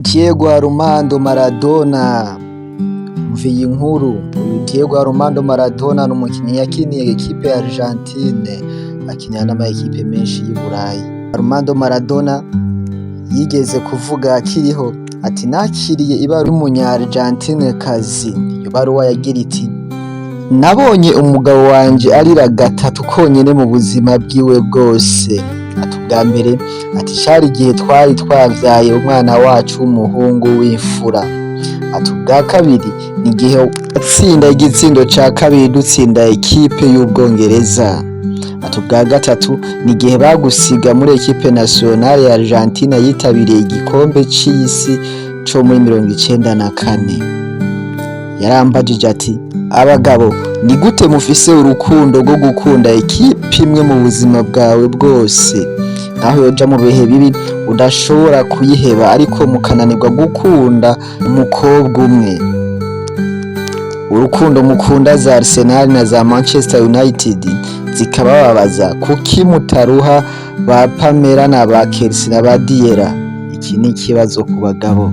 Diego Armando Maradona, mviye inkuru. Uyu Diego Armando Maradona ni umukinyi yakiniye ekipe ya Argentine, akinira n'ama ekipe menshi y'i Burayi. Armando Maradona yigeze kuvuga akiriho ati nakiriye ibaruwa y'umunya Argentine kazi. Iyo baruwa yagira iti: nabonye umugabo wanje arira gatatu konyene mu buzima bwiwe bwose. Ati ubwa mbere ati cari igihe twari twavyaye umwana wacu w'umuhungu w'imfura. Ati ubwa kabiri ni igihe atsinda igitsindo ca kabiri dutsinda ekipe y'Ubwongereza. Ati ubwa gatatu ni igihe bagusiga muri ekipe nationale ya Argentina yitabiriye igikombe c'isi co muri 1994. Yarambajije ati: abagabo ni gute mufise urukundo rwo gukunda ekipe imwe mu buzima bwawe bwose, naho yoja mu bihe bibi udashobora kuyiheba ariko mukananirwa gukunda umukobwa umwe? Urukundo mukunda za Arsenal na za Manchester United zikabababaza, kuki mutaruha ba Pamela na ba Chelsea na ba Diera? Iki ni ikibazo ku bagabo.